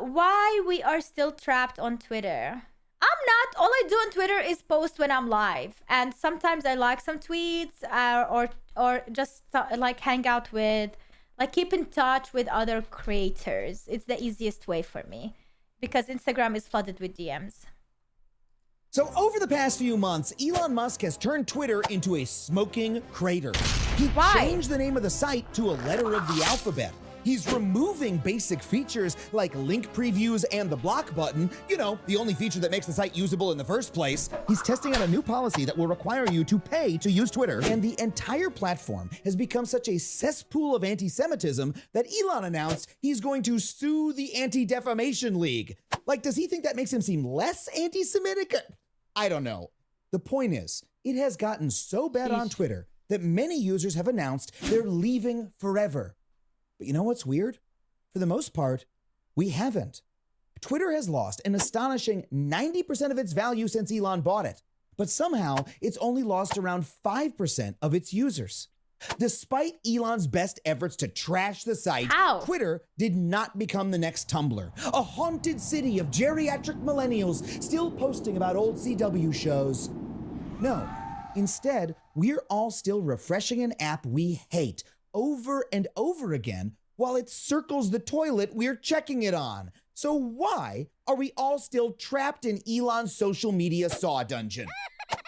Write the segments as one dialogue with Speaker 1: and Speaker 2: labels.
Speaker 1: why we are still trapped on Twitter. I'm not. All I do on Twitter is post when I'm live, and sometimes I like some tweets, or just like hang out with, like keep in touch with other creators. It's the easiest way for me because Instagram is flooded with DMs.
Speaker 2: So over the past few months, Elon Musk has turned Twitter into a smoking crater. He changed the name of the site to a letter of the alphabet. He's removing basic features like link previews and the block button, you know, the only feature that makes the site usable in the first place. He's testing out a new policy that will require you to pay to use Twitter, and the entire platform has become such a cesspool of anti-Semitism that Elon announced he's going to sue the Anti-Defamation League. Like, does he think that makes him seem less anti-Semitic? I don't know. The point is, it has gotten so bad on Twitter that many users have announced they're leaving forever. But you know what's weird? For the most part, we haven't. Twitter has lost an astonishing 90% of its value since Elon bought it, but somehow it's only lost around 5% of its users. Despite Elon's best efforts to trash the site, Twitter did not become the next Tumblr, a haunted city of geriatric millennials still posting about old CW shows. No, instead, we're all still refreshing an app we hate over and over again while it circles the toilet we're checking it on. So why are we all still trapped in Elon's social media saw dungeon?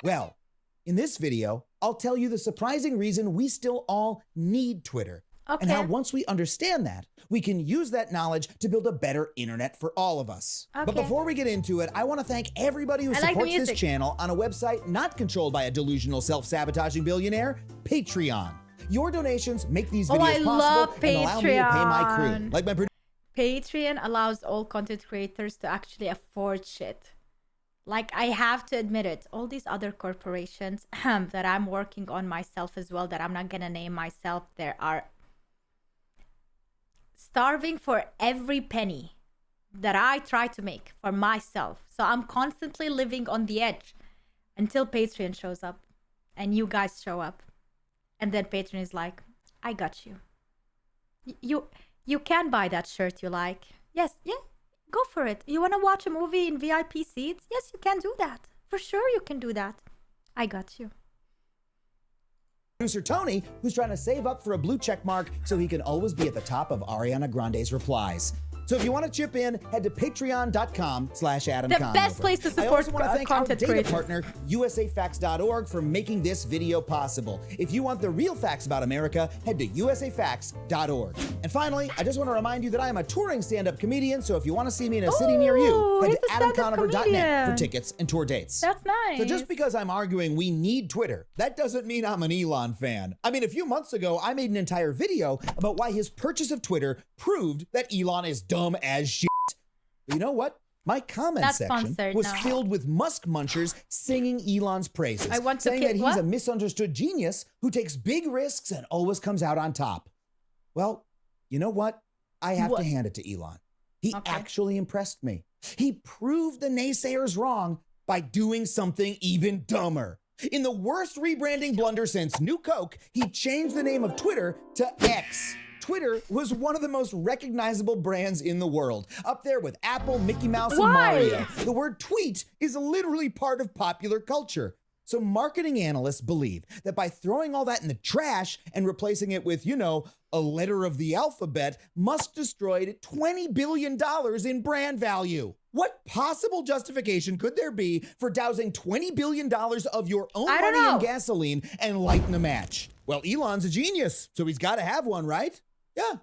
Speaker 2: Well, in this video, I'll tell you the surprising reason we still all need Twitter. And how once we understand that, we can use that knowledge to build a better internet for all of us. But before we get into it, I want to thank everybody who supports this channel on a website not controlled by a delusional self-sabotaging billionaire, Patreon. Your donations make these videos possible and allow me to pay my crew. Like my
Speaker 1: Patreon allows all content creators to actually afford shit. Like, I have to admit it, all these other corporations that I'm working on myself as well, that I'm not gonna name myself, there are starving for every penny that I try to make for myself. So I'm constantly living on the edge until Patreon shows up and you guys show up. And then Patreon is like, I got you. You can buy that shirt you like. Yes, yeah, go for it. You want to watch a movie in VIP seats? Yes, you can do that. For sure you can do that. I got you.
Speaker 2: Producer Tony, who's trying to save up for a blue check mark so he can always be at the top of Ariana Grande's replies. So if you want to chip in, head to patreon.com/Adam
Speaker 1: The best place to support
Speaker 2: I also want to thank our
Speaker 1: content
Speaker 2: data
Speaker 1: creators.
Speaker 2: partner, usafacts.org, for making this video possible. If you want the real facts about America, head to usafacts.org. And finally, I just want to remind you that I am a touring stand-up comedian, so if you want to see me in a city near you, head to adamconover.net for tickets and tour dates.
Speaker 1: That's nice.
Speaker 2: So just because I'm arguing we need Twitter, that doesn't mean I'm an Elon fan. I mean, a few months ago, I made an entire video about why his purchase of Twitter proved that Elon is dumb as shit. But you know what? My comment section was filled with Musk munchers singing Elon's praises, saying that he's a misunderstood genius who takes big risks and always comes out on top. Well, you know what? I have to hand it to Elon. He actually impressed me. He proved the naysayers wrong by doing something even dumber. In the worst rebranding blunder since New Coke, he changed the name of Twitter to X. Twitter was one of the most recognizable brands in the world, up there with Apple, Mickey Mouse, and Mario. The word tweet is literally part of popular culture. So marketing analysts believe that by throwing all that in the trash and replacing it with, you know, a letter of the alphabet, Musk destroyed $20 billion in brand value. What possible justification could there be for dousing $20 billion of your own money in gasoline and lighting a match? Well, Elon's a genius, so he's got to have one, right? Yeah,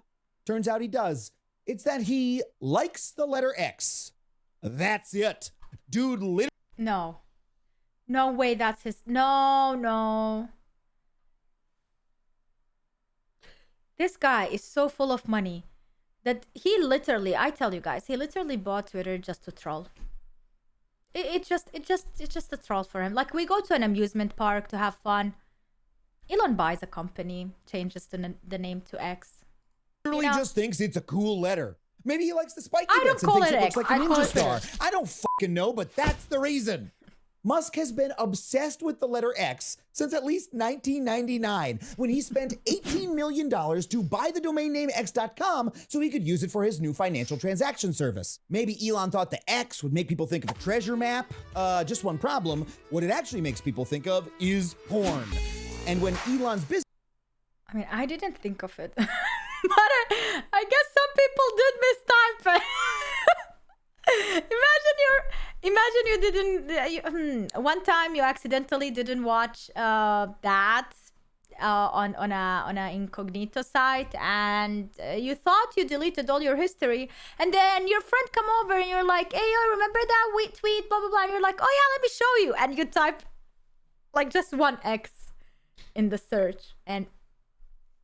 Speaker 2: turns out he does. It's that he likes the letter X. That's it. Dude, literally.
Speaker 1: No. No way that's his. No. This guy is so full of money that he literally, I tell you guys, he literally bought Twitter just to troll. It's just a troll for him. Like, we go to an amusement park to have fun. Elon buys a company, changes the name to X.
Speaker 2: Literally just thinks it's a cool letter. Maybe he likes the spiky bits and thinks it looks like a ninja star. I don't fucking know, but that's the reason. Musk has been obsessed with the letter X since at least 1999, when he spent $18 million to buy the domain name X.gov so he could use it for his new financial transaction service. Maybe Elon thought the X would make people think of a treasure map. Just one problem, what it actually makes people think of is porn. And when Elon's business...
Speaker 1: I mean, I didn't think of it. But I guess some people did mistype it. Imagine you didn't. One time you accidentally didn't watch that on a incognito site, and you thought you deleted all your history, and then your friend come over and you're like, "Hey, yo, remember that tweet? Blah blah blah." And you're like, "Oh yeah, let me show you," and you type like just one X in the search, and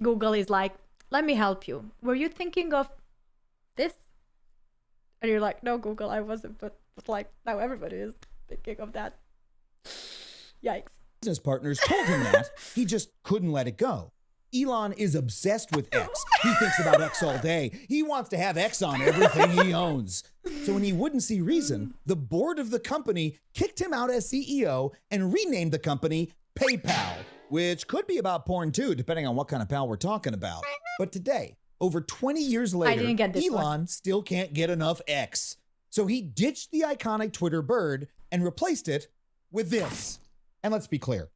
Speaker 1: Google is like, "Let me help you. Were you thinking of this?" And you're like, "No, Google, I wasn't," but like now everybody is thinking of that. Yikes.
Speaker 2: Business partners told him that. He just couldn't let it go. Elon is obsessed with X. He thinks about X all day. He wants to have X on everything he owns. So when he wouldn't see reason, the board of the company kicked him out as CEO and renamed the company PayPal, which could be about porn too, depending on what kind of pal we're talking about. But today, over 20 years later, Elon still can't get enough X. So he ditched the iconic Twitter bird and replaced it with this. And let's be clear,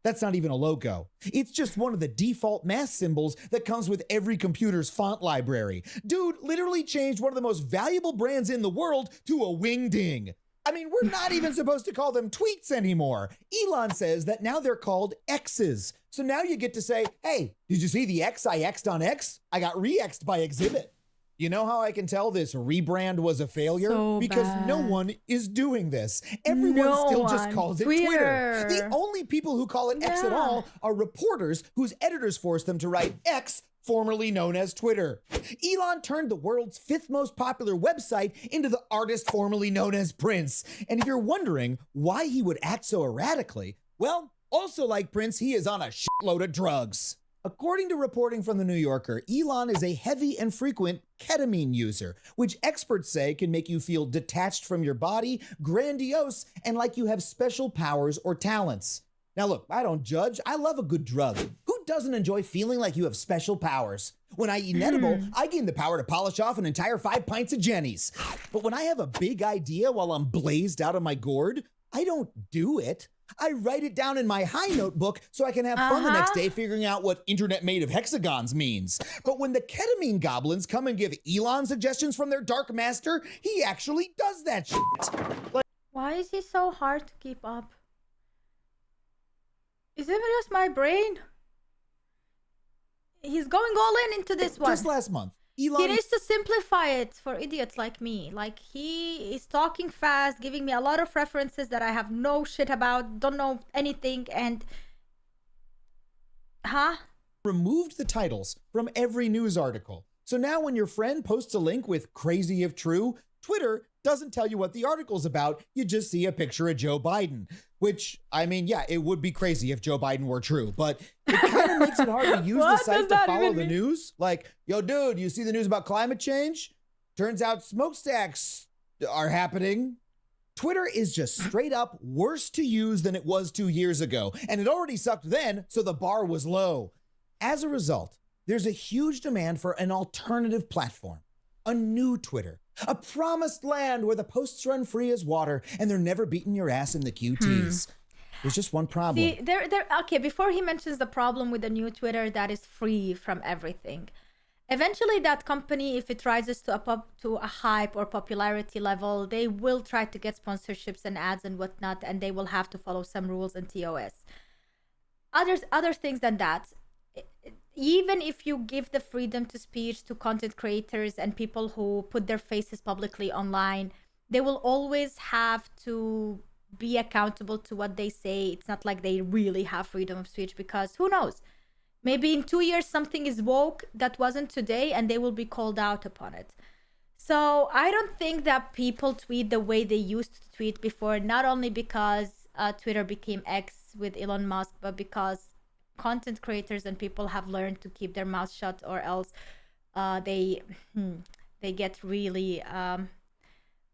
Speaker 2: that's not even a logo. It's just one of the default math symbols that comes with every computer's font library. Dude literally changed one of the most valuable brands in the world to a wingding. I mean, we're not even supposed to call them tweets anymore. Elon says that now they're called X's. So now you get to say, "Hey, did you see the X I X'd on X? I got re-X'd by Exhibit." You know how I can tell this rebrand was a failure? Because no one is doing this. Everyone still just calls it Twitter. The only people who call it X at all are reporters whose editors force them to write X, formerly known as Twitter. Elon turned the world's 5th most popular website into the artist formerly known as Prince. And if you're wondering why he would act so erratically, well, also like Prince, he is on a shitload of drugs. According to reporting from The New Yorker, Elon is a heavy and frequent ketamine user, which experts say can make you feel detached from your body, grandiose, and like you have special powers or talents. Now look, I don't judge. I love a good drug. Who doesn't enjoy feeling like you have special powers? When I eat an edible, I gain the power to polish off an entire 5 pints of Jenny's. But when I have a big idea while I'm blazed out of my gourd, I don't do it. I write it down in my high notebook so I can have fun the next day figuring out what internet made of hexagons means. But when the ketamine goblins come and give Elon suggestions from their dark master, he actually does that shit.
Speaker 1: Why is he so hard to keep up? Is it just my brain? He's going all in into this one.
Speaker 2: Just last month, Elon...
Speaker 1: He needs to simplify it for idiots like me. Like, he is talking fast, giving me a lot of references that I have no shit about, don't know anything, and...
Speaker 2: removed the titles from every news article. So now when your friend posts a link with "crazy if true," Twitter doesn't tell you what the article's about. You just see a picture of Joe Biden. Which, I mean, yeah, it would be crazy if Joe Biden were true, but it kind of makes it hard to use the site to follow the news. Like, "Yo, dude, you see the news about climate change? Turns out smokestacks are happening." Twitter is just straight up worse to use than it was 2 years ago, and it already sucked then, so the bar was low. As a result, there's a huge demand for an alternative platform, a new Twitter, a promised land where the posts run free as water and they're never beating your ass in the QTs. There's just one problem.
Speaker 1: See, okay, before he mentions the problem with the new Twitter that is free from everything, eventually that company, if it rises to a hype or popularity level, they will try to get sponsorships and ads and whatnot, and they will have to follow some rules and TOS. Other things than that, even if you give the freedom to speech to content creators and people who put their faces publicly online, they will always have to be accountable to what they say. It's not like they really have freedom of speech, because who knows? Maybe in 2 years something is woke that wasn't today and they will be called out upon it. So I don't think that people tweet the way they used to tweet before, not only because Twitter became X with Elon Musk, but because content creators and people have learned to keep their mouths shut, or else they get really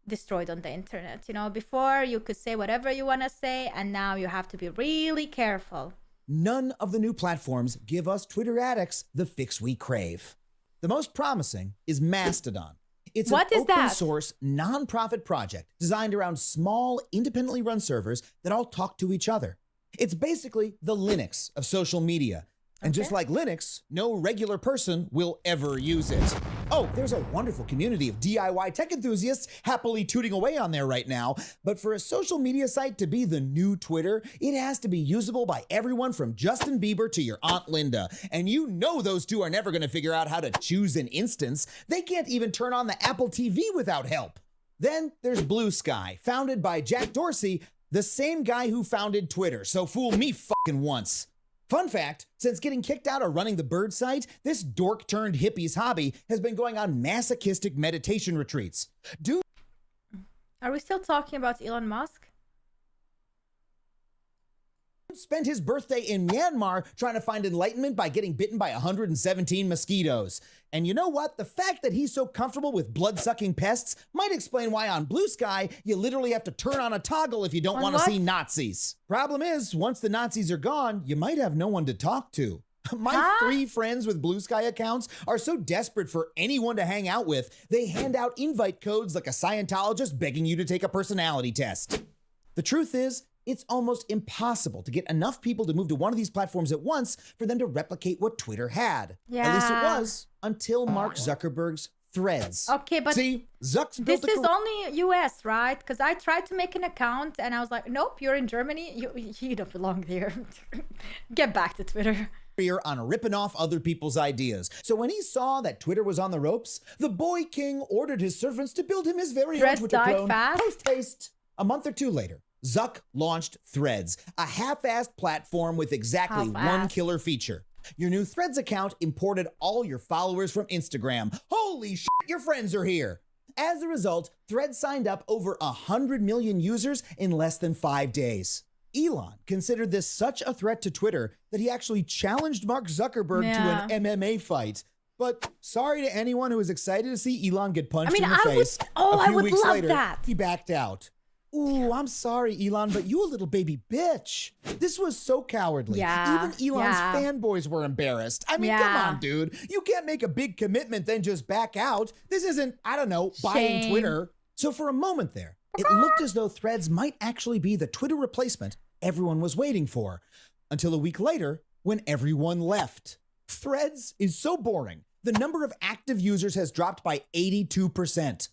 Speaker 1: destroyed on the internet. You know, before you could say whatever you want to say, and now you have to be really careful.
Speaker 2: None of the new platforms give us Twitter addicts the fix we crave. The most promising is Mastodon. It's an open source, nonprofit project designed around small, independently run servers that all talk to each other. It's basically the Linux of social media. And just like Linux, no regular person will ever use it. Oh, there's a wonderful community of DIY tech enthusiasts happily tooting away on there right now. But for a social media site to be the new Twitter, it has to be usable by everyone from Justin Bieber to your Aunt Linda. And you know those two are never going to figure out how to choose an instance. They can't even turn on the Apple TV without help. Then there's Blue Sky, founded by Jack Dorsey, the same guy who founded Twitter. So fool me fucking once. Fun fact, since getting kicked out of running the bird site, this dork-turned-hippie's hobby has been going on masochistic meditation retreats. Dude,
Speaker 1: are we still talking about Elon Musk?
Speaker 2: Spent his birthday in Myanmar trying to find enlightenment by getting bitten by 117 mosquitoes. And you know what? The fact that he's so comfortable with blood-sucking pests might explain why on Blue Sky, you literally have to turn on a toggle if you don't want to see Nazis. Problem is, once the Nazis are gone, you might have no one to talk to. My 3 friends with Blue Sky accounts are so desperate for anyone to hang out with, they hand out invite codes like a Scientologist begging you to take a personality test. The truth is, it's almost impossible to get enough people to move to one of these platforms at once for them to replicate what Twitter had. Yeah. At least it was until Mark Zuckerberg's Threads.
Speaker 1: Okay, but
Speaker 2: see, Zuck's built
Speaker 1: this is only US, right? Because I tried to make an account and I was like, nope, you're in Germany. You don't belong here. Get back to Twitter.
Speaker 2: On ripping off other people's ideas. So when he saw that Twitter was on the ropes, the boy king ordered his servants to build him his very own Twitter clone. Post-haste. A month or 2 later, Zuck launched Threads, a half-assed platform with exactly one killer feature. Your new Threads account imported all your followers from Instagram. Holy shit, your friends are here. As a result, Threads signed up over 100 million users in less than 5 days. Elon considered this such a threat to Twitter that he actually challenged Mark Zuckerberg to an MMA fight. But sorry to anyone who was excited to see Elon get punched in the face.
Speaker 1: I would love that.
Speaker 2: He backed out. Ooh, I'm sorry, Elon, but you a little baby bitch. This was so cowardly. Even Elon's fanboys were embarrassed. I mean, come on, dude. You can't make a big commitment, then just back out. This isn't, I don't know, buying Twitter. So for a moment there, it looked as though Threads might actually be the Twitter replacement everyone was waiting for. Until a week later, when everyone left. Threads is so boring. The number of active users has dropped by 82%.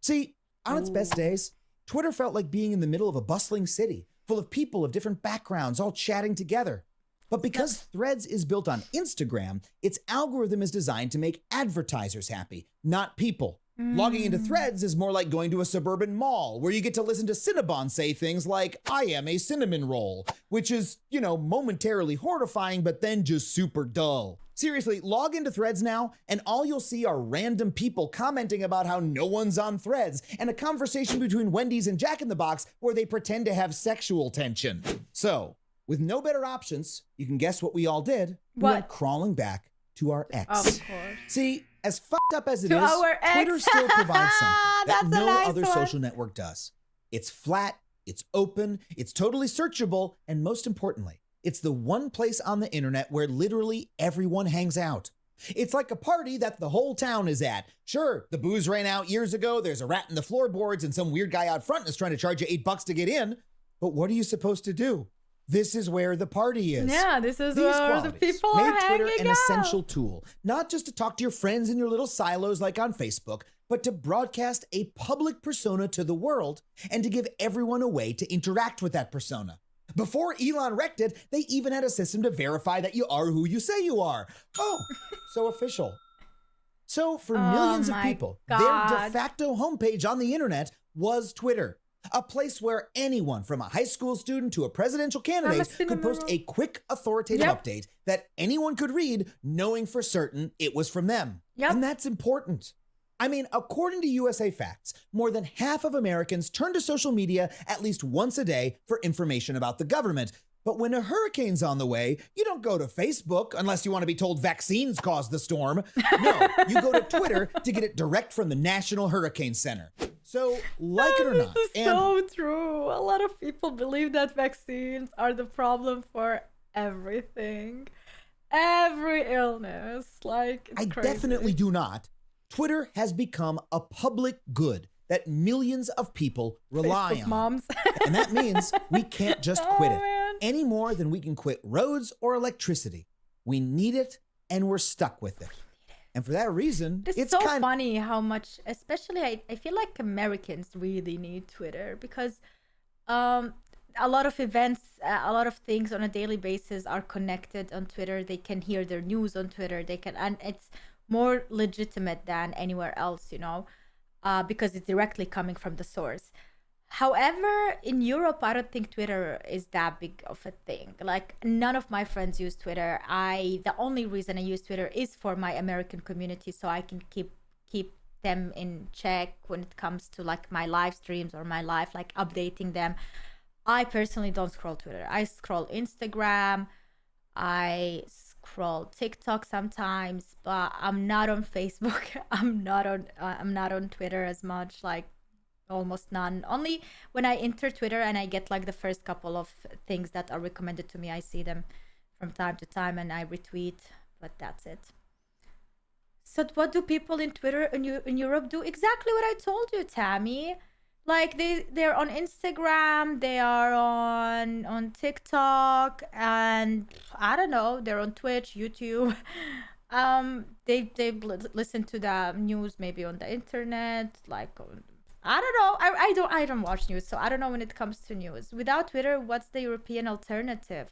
Speaker 2: See, on its best days, Twitter felt like being in the middle of a bustling city, full of people of different backgrounds all chatting together. But because Threads is built on Instagram, its algorithm is designed to make advertisers happy, not people. Logging into Threads is more like going to a suburban mall where you get to listen to Cinnabon say things like, I am a cinnamon roll, which is, you know, momentarily horrifying, but then just super dull. Seriously, log into Threads now, and all you'll see are random people commenting about how no one's on Threads, and a conversation between Wendy's and Jack in the Box where they pretend to have sexual tension. So, with no better options, you can guess what we all did. We went crawling back to our ex.
Speaker 1: Of course.
Speaker 2: See, as fucked up as it is, Twitter still provides something that no other social network does. It's flat, it's open, it's totally searchable, and most importantly, it's the one place on the internet where literally everyone hangs out. It's like a party that the whole town is at. Sure, the booze ran out years ago, there's a rat in the floorboards, and some weird guy out front is trying to charge you $8 to get in. But what are you supposed to do? This is where the party is.
Speaker 1: Yeah, this is where the people are hanging out.
Speaker 2: Made Twitter an essential tool, not just to talk to your friends in your little silos like on Facebook, but to broadcast a public persona to the world and to give everyone a way to interact with that persona. Before Elon wrecked it, they even had a system to verify that you are who you say you are. Oh, so official. So for millions of people, their de facto homepage on the internet was Twitter. A place where anyone from a high school student to a presidential candidate could post a quick, authoritative update that anyone could read, knowing for certain it was from them. And that's important. I mean, according to USA Facts, more than half of Americans turn to social media at least once a day for information about the government. But when a hurricane's on the way, you don't go to Facebook unless you want to be told vaccines caused the storm. No, you go to Twitter to get it direct from the National Hurricane Center. So, like it or not,
Speaker 1: this is so true. A lot of people believe that vaccines are the problem for everything, every illness. Like, it's crazy.
Speaker 2: Definitely do not. Twitter has become a public good that millions of people rely
Speaker 1: Facebook
Speaker 2: on.
Speaker 1: moms.
Speaker 2: And that means we can't just quit it
Speaker 1: Man.
Speaker 2: any more than we can quit roads or electricity. We need it, and we're stuck with it. And for that reason,
Speaker 1: It's so funny how much, especially I feel like Americans really need Twitter because a lot of events, a lot of things on a daily basis are connected on Twitter. They can hear their news on Twitter. And it's more legitimate than anywhere else, because it's directly coming from the source. However, in Europe, I don't think Twitter is that big of a thing. Like, none of my friends use Twitter. The only reason I use Twitter is for my American community, so I can keep them in check when it comes to like my live streams or my life, like updating them. I personally don't scroll Twitter. I scroll Instagram. I scroll TikTok sometimes, but I'm not on Facebook. I'm not on Twitter as much. Like, almost none. Only when I enter Twitter and I get like the first couple of things that are recommended to me, I see them from time to time and I retweet, but that's it. So what do people in Twitter in Europe do? Exactly what I told you, Tammy. Like they're on Instagram, they are on TikTok, and I don't know, they're on Twitch, YouTube. They listen to the news maybe on the internet, like I don't know. I don't watch news, so I don't know when it comes to news. Without Twitter, what's the European alternative?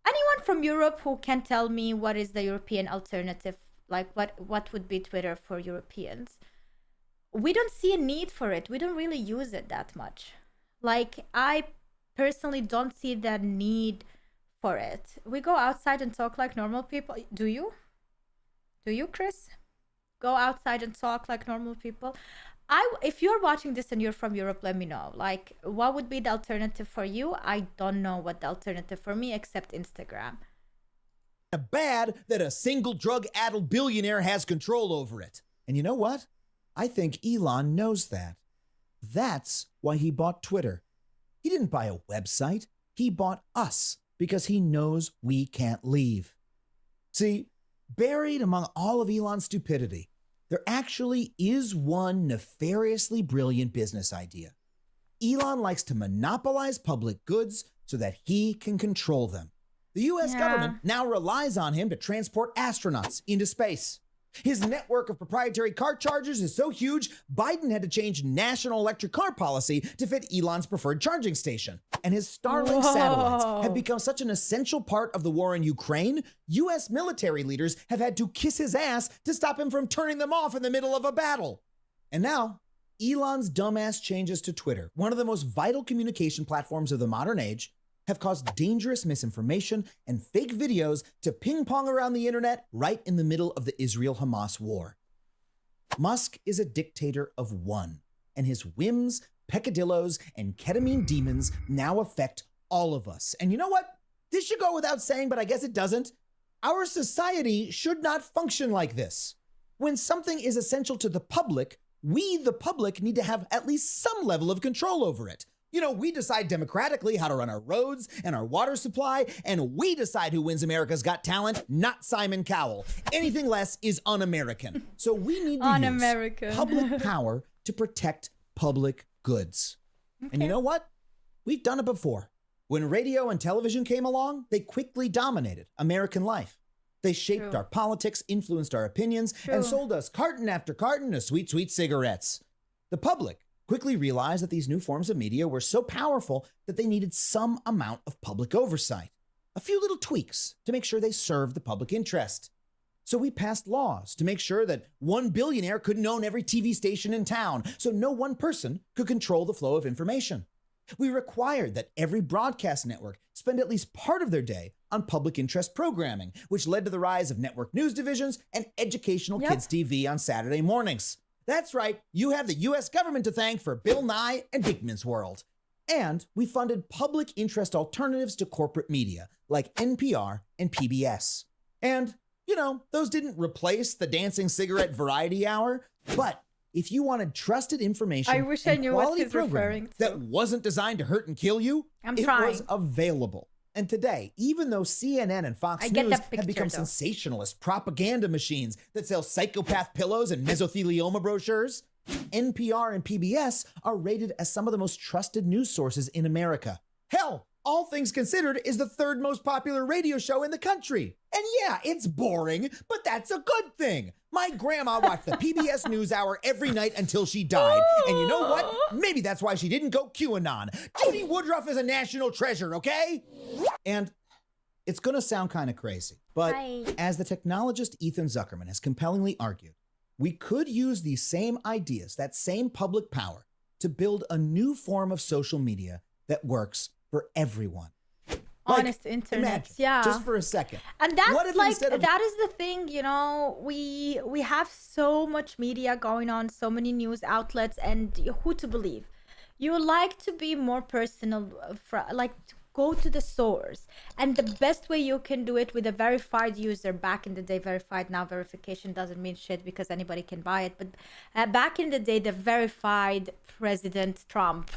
Speaker 1: Anyone from Europe who can tell me what is the European alternative? Like what would be Twitter for Europeans? We don't see a need for it. We don't really use it that much. Like, I personally don't see the need for it. We go outside and talk like normal people. Do you? Do you, Chris? Go outside and talk like normal people? If you're watching this and you're from Europe, let me know. Like, what would be the alternative for you? I don't know what the alternative for me except Instagram.
Speaker 2: Bad that a single drug-addled billionaire has control over it. And you know what? I think Elon knows that. That's why he bought Twitter. He didn't buy a website. He bought us because he knows we can't leave. See, buried among all of Elon's stupidity, there actually is one nefariously brilliant business idea. Elon likes to monopolize public goods so that he can control them. The U.S. government now relies on him to transport astronauts into space. His network of proprietary car chargers is so huge, Biden had to change national electric car policy to fit Elon's preferred charging station. And his Starlink satellites have become such an essential part of the war in Ukraine, U.S. military leaders have had to kiss his ass to stop him from turning them off in the middle of a battle. And now, Elon's dumbass changes to Twitter, one of the most vital communication platforms of the modern age, have caused dangerous misinformation and fake videos to ping-pong around the internet right in the middle of the Israel-Hamas war. Musk is a dictator of one, and his whims, peccadillos, and ketamine demons now affect all of us. And you know what? This should go without saying, but I guess it doesn't. Our society should not function like this. When something is essential to the public, we, the public, need to have at least some level of control over it. You know, we decide democratically how to run our roads and our water supply, and we decide who wins America's Got Talent, not Simon Cowell. Anything less is un-American. So we need to use public power to protect public goods. Okay. And you know what? We've done it before. When radio and television came along, they quickly dominated American life. They shaped our politics, influenced our opinions, and sold us carton after carton of sweet, sweet cigarettes. The public quickly realized that these new forms of media were so powerful that they needed some amount of public oversight, a few little tweaks to make sure they served the public interest. So we passed laws to make sure that one billionaire couldn't own every TV station in town, so no one person could control the flow of information. We required that every broadcast network spend at least part of their day on public interest programming, which led to the rise of network news divisions and educational kids TV on Saturday mornings. That's right, you have the U.S. government to thank for Bill Nye and Dickman's World. And we funded public interest alternatives to corporate media, like NPR and PBS. And, you know, those didn't replace the dancing cigarette variety hour, but if you wanted trusted information
Speaker 1: I wish I
Speaker 2: and
Speaker 1: knew what
Speaker 2: quality
Speaker 1: he's
Speaker 2: programming
Speaker 1: referring to.
Speaker 2: that wasn't designed to hurt and kill you,
Speaker 1: I'm
Speaker 2: it
Speaker 1: trying.
Speaker 2: was available. And today, even though CNN and Fox
Speaker 1: I get
Speaker 2: News
Speaker 1: that
Speaker 2: have become
Speaker 1: picture, though.
Speaker 2: sensationalist propaganda machines that sell psychopath pillows and mesothelioma brochures, NPR and PBS are rated as some of the most trusted news sources in America. Hell, All Things Considered is the third most popular radio show in the country. And yeah, it's boring, but that's a good thing. My grandma watched the PBS NewsHour every night until she died. And you know what? Maybe that's why she didn't go QAnon. Judy Woodruff is a national treasure, okay? And it's gonna sound kind of crazy, but as the technologist Ethan Zuckerman has compellingly argued, we could use these same ideas, that same public power, to build a new form of social media that works for everyone.
Speaker 1: Honest internet,
Speaker 2: imagine,
Speaker 1: yeah.
Speaker 2: just for a second.
Speaker 1: And that's
Speaker 2: What if
Speaker 1: like,
Speaker 2: instead of-
Speaker 1: that is the thing, you know, we have so much media going on, so many news outlets, and who to believe? You like to be more personal, like to go to the source. And the best way you can do it with a verified user, back in the day, verified, now verification doesn't mean shit because anybody can buy it. But back in the day, the verified President Trump,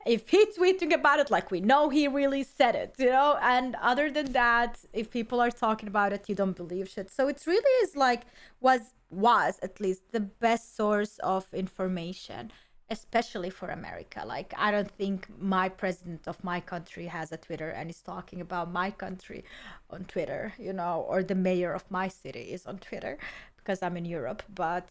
Speaker 1: if he's tweeting about it, like, we know he really said it, you know? And other than that, if people are talking about it, you don't believe shit. So it really is like, was at least the best source of information, especially for America. Like, I don't think my president of my country has a Twitter and is talking about my country on Twitter, you know, or the mayor of my city is on Twitter because I'm in Europe. But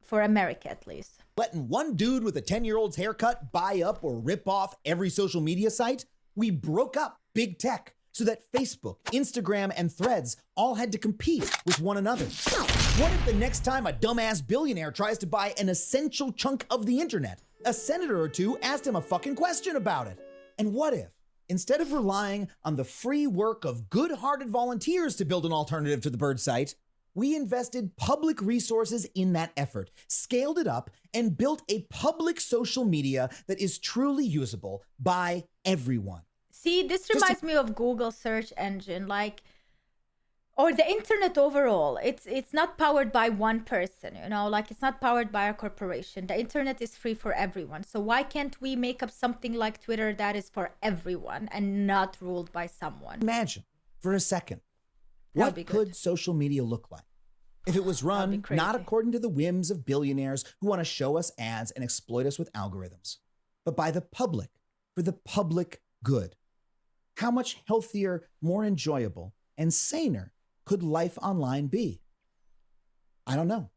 Speaker 1: for America, at least.
Speaker 2: Letting one dude with a 10-year-old's haircut buy up or rip off every social media site, we broke up big tech so that Facebook, Instagram, and Threads all had to compete with one another. What if the next time a dumbass billionaire tries to buy an essential chunk of the internet, a senator or two asked him a fucking question about it? And what if, instead of relying on the free work of good-hearted volunteers to build an alternative to the bird site, we invested public resources in that effort, scaled it up, and built a public social media that is truly usable by everyone?
Speaker 1: See, this reminds me of Google search engine, like, or the internet overall. It's not powered by one person, you know, like, it's not powered by a corporation. The internet is free for everyone. So why can't we make up something like Twitter that is for everyone and not ruled by someone?
Speaker 2: Imagine for a second, what could social media look like if it was run not according to the whims of billionaires who want to show us ads and exploit us with algorithms, but by the public, for the public good? How much healthier, more enjoyable, and saner could life online be? I don't know,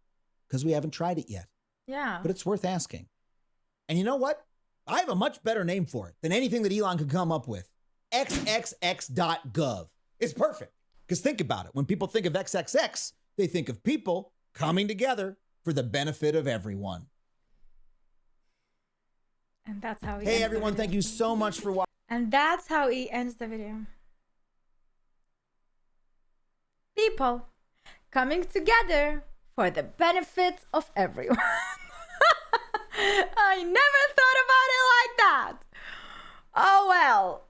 Speaker 2: because we haven't tried it yet.
Speaker 1: Yeah.
Speaker 2: But it's worth asking. And you know what? I have a much better name for it than anything that Elon could come up with. X.gov. It's perfect. Because think about it. When people think of XXX, they think of people coming together for the benefit of everyone.
Speaker 1: And that's how he
Speaker 2: Hey, everyone. Thank you so much for watching.
Speaker 1: And that's how he ends the video. People coming together for the benefit of everyone. I never thought about it like that. Oh well,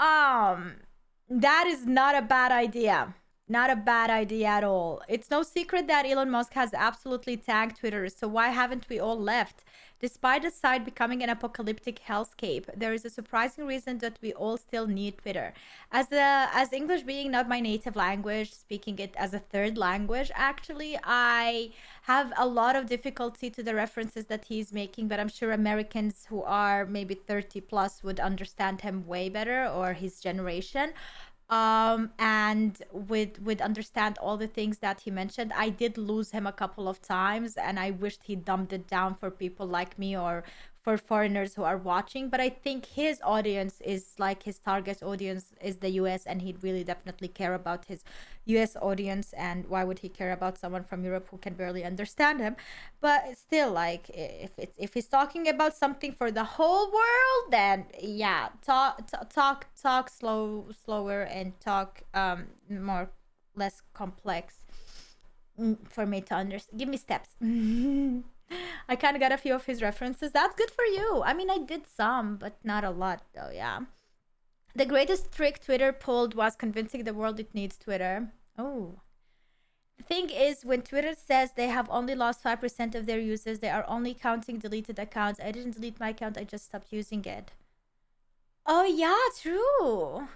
Speaker 1: that is not a bad idea. Not a bad idea at all. It's no secret that Elon Musk has absolutely tagged Twitter, so why haven't we all left? Despite the site becoming an apocalyptic hellscape, there is a surprising reason that we all still need Twitter. As English being not my native language, speaking it as a third language, actually, I have a lot of difficulty to the references that he's making, but I'm sure Americans who are maybe 30 plus would understand him way better, or his generation. And would understand all the things that he mentioned. I did lose him a couple of times, and I wished he dumbed it down for people like me or for foreigners who are watching. But I think his audience is like, his target audience is the US, and he'd really definitely care about his US audience. And why would he care about someone from Europe who can barely understand him? But still, like, if he's talking about something for the whole world, then yeah, talk slower and talk less complex for me to understand. Give me steps. I kind of got a few of his references. That's good for you. I mean, I did some, but not a lot though. Yeah. The greatest trick Twitter pulled was convincing the world it needs Twitter. Oh. thing is, when Twitter says they have only lost 5% of their users, they are only counting deleted accounts. I didn't delete my account, I just stopped using it. Oh yeah, true.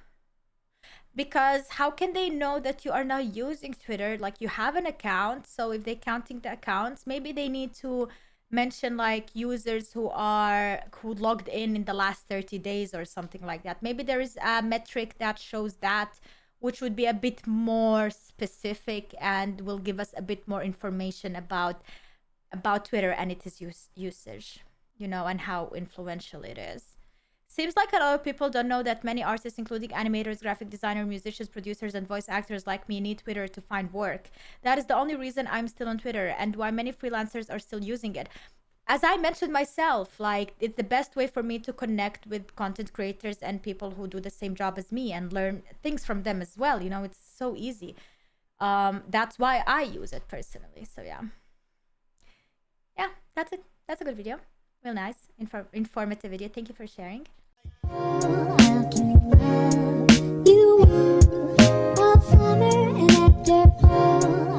Speaker 1: Because how can they know that you are now using Twitter? Like, you have an account, so if they're counting the accounts, maybe they need to mention like users who logged in the last 30 days or something like that. Maybe there is a metric that shows that, which would be a bit more specific and will give us a bit more information about Twitter and its usage, you know, and how influential it is. Seems like a lot of people don't know that many artists, including animators, graphic designers, musicians, producers, and voice actors like me, need Twitter to find work. That is the only reason I'm still on Twitter and why many freelancers are still using it. As I mentioned myself, like, it's the best way for me to connect with content creators and people who do the same job as me and learn things from them as well. You know, it's so easy. That's why I use it personally. So yeah, that's it. That's a good video. Real nice, informative video. Thank you for sharing.
Speaker 3: You are a farmer and actor.